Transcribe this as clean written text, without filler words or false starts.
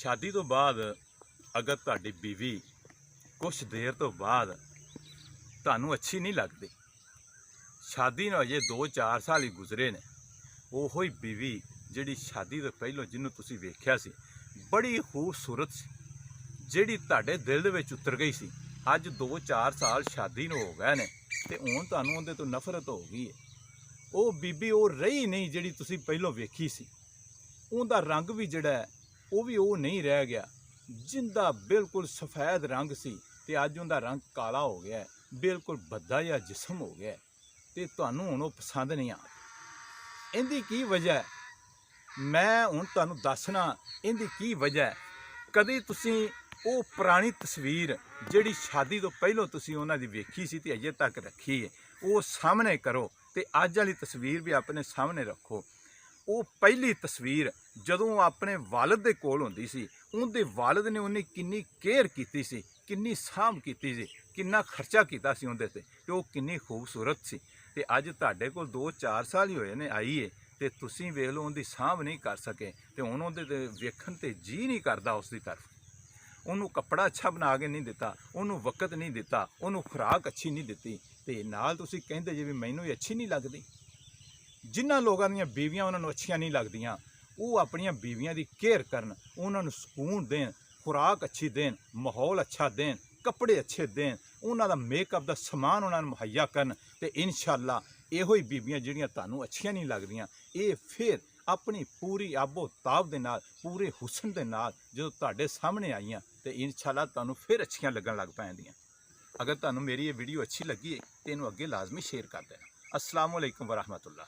शादी तो बाद अगर ਤੁਹਾਡੀ बीवी कुछ देर तो बाद ਤੁਹਾਨੂੰ अच्छी नहीं लगती, शादी ਨੂੰ अजे 2-4 साल ही गुजरे ने, ਉਹੋ ਹੀ बीवी ਜਿਹੜੀ शादी ਤੋਂ ਪਹਿਲਾਂ ਜਿਹਨੂੰ ਤੁਸੀਂ ਵੇਖਿਆ ਸੀ बड़ी खूबसूरत सी, ਜਿਹੜੀ ਤੁਹਾਡੇ दिल ਦੇ ਵਿੱਚ उतर गई सी, ਅੱਜ 2-4 साल शादी ਨੂੰ हो गए ने ਤੇ ਹੁਣ ਤੁਹਾਨੂੰ ਉਹਦੇ ਤੋਂ नफरत हो गई है। ਉਹ बीबी ਉਹ ਰਹੀ नहीं ਜਿਹੜੀ ਤੁਸੀਂ ਪਹਿਲਾਂ ਵੇਖੀ ਸੀ, ਉਹਦਾ रंग भी ਜਿਹੜਾ ਉਹ ਵੀ ਉਹ नहीं रह गया, जिंदा बिल्कुल सफ़ेद रंग सी ते अज उनका रंग काला हो गया, बिल्कुल भद्दा जिहा जिस्म हो गया ते तुहानूं हुण ओह पसंद नहीं आ। इहदी की वजह है, मैं हुण तुहानूं दसना इहदी की वजह है। कदी तुसीं ओह पुरानी तस्वीर जिहड़ी शादी तो पहलों तुसीं उन्हां दी वेखी सी ते अजे तक रखी है, ओह सामने करो ते अज वाली तस्वीर भी अपने सामने रखो। ਉਹ ਪਹਿਲੀ तस्वीर ਜਦੋਂ ਆਪਣੇ वालिद ਦੇ ਕੋਲ ਹੁੰਦੀ ਸੀ, ਉਹਦੇ वालिद ਨੇ ਉਹਨੇ ਕਿੰਨੀ केयर ਕੀਤੀ ਸੀ, ਕਿੰਨੀ ਸਾਂਭ ਕੀਤੀ ਸੀ, ਕਿੰਨਾ ਖਰਚਾ ਕੀਤਾ ਸੀ ਉਹਦੇ ਤੇ, ਤੇ ਉਹ ਕਿੰਨੀ ਖੂਬਸੂਰਤ ਸੀ। ਤੇ ਅੱਜ ਤੁਹਾਡੇ ਕੋਲ 2-4 ਸਾਲ ਹੀ ਹੋਏ ਨੇ ਆਈ ਹੈ ਤੇ ਤੁਸੀਂ ਵੇਖ ਲਓ ਉਹਦੀ ਸਾਂਭ ਨਹੀਂ ਕਰ ਸਕੇ ਤੇ ਹੁਣ ਉਹਦੇ ਤੇ ਵੇਖਣ ਤੇ ਜੀ ਨਹੀਂ ਕਰਦਾ ਉਸ ਦੀ ਤਰਫ। ਉਹਨੂੰ ਕੱਪੜਾ ਅੱਛਾ ਬਣਾ ਕੇ ਨਹੀਂ ਦਿੱਤਾ, ਉਹਨੂੰ ਵਕਤ ਨਹੀਂ ਦਿੱਤਾ, ਉਹਨੂੰ ਖੁਰਾਕ ਅੱਛੀ ਨਹੀਂ ਦਿੱਤੀ ਤੇ ਨਾਲ ਤੁਸੀਂ ਕਹਿੰਦੇ ਜੇ ਵੀ ਮੈਨੂੰ ਇਹ ਅੱਛੀ ਨਹੀਂ ਲੱਗਦੀ। ਜਿਨ੍ਹਾਂ ਲੋਕਾਂ ਦੀਆਂ बीवियां ਉਹਨਾਂ ਨੂੰ ਅੱਛੀਆਂ ਨਹੀਂ ਲੱਗਦੀਆਂ, ਉਹ ਆਪਣੀਆਂ बीवियां ਦੀ केयर ਕਰਨ, ਉਹਨਾਂ ਨੂੰ ਸਕੂਨ ਦੇਣ, ਖੁਰਾਕ ਅੱਛੀ ਦੇਣ, ਮਾਹੌਲ ਅੱਛਾ ਦੇਣ, ਕੱਪੜੇ ਅੱਛੇ ਦੇਣ, ਉਹਨਾਂ ਦਾ ਮੇਕਅਪ ਦਾ ਸਮਾਨ ਉਹਨਾਂ ਨੂੰ ਮੁਹੱਈਆ ਕਰਨ ਤੇ ਇਨਸ਼ਾਅੱਲਾ ਇਹੋ ਹੀ बीवियां ਜਿਹੜੀਆਂ ਤੁਹਾਨੂੰ ਅੱਛੀਆਂ ਨਹੀਂ ਲੱਗਦੀਆਂ, ਇਹ ਫਿਰ ਆਪਣੀ ਪੂਰੀ ਆਬੋ ਤਾਬ ਦੇ ਨਾਲ, ਪੂਰੇ ਹੁਸਨ ਦੇ ਨਾਲ ਜਦੋਂ ਤੁਹਾਡੇ ਸਾਹਮਣੇ ਆਈਆਂ ਤੇ ਇਨਸ਼ਾਅੱਲਾ ਤੁਹਾਨੂੰ ਫਿਰ ਅੱਛੀਆਂ ਲੱਗਣ ਲੱਗ ਪੈਂਦੀਆਂ। ਅਗਰ ਤੁਹਾਨੂੰ ਮੇਰੀ ਇਹ ਵੀਡੀਓ ਅੱਛੀ ਲੱਗੀ ਹੈ ਤੇ ਇਹਨੂੰ ਅੱਗੇ ਲਾਜ਼ਮੀ ਸ਼ੇਅਰ ਕਰ ਦੇਣਾ। अस्सलाम वालेकुम वरहमतुल्लाह।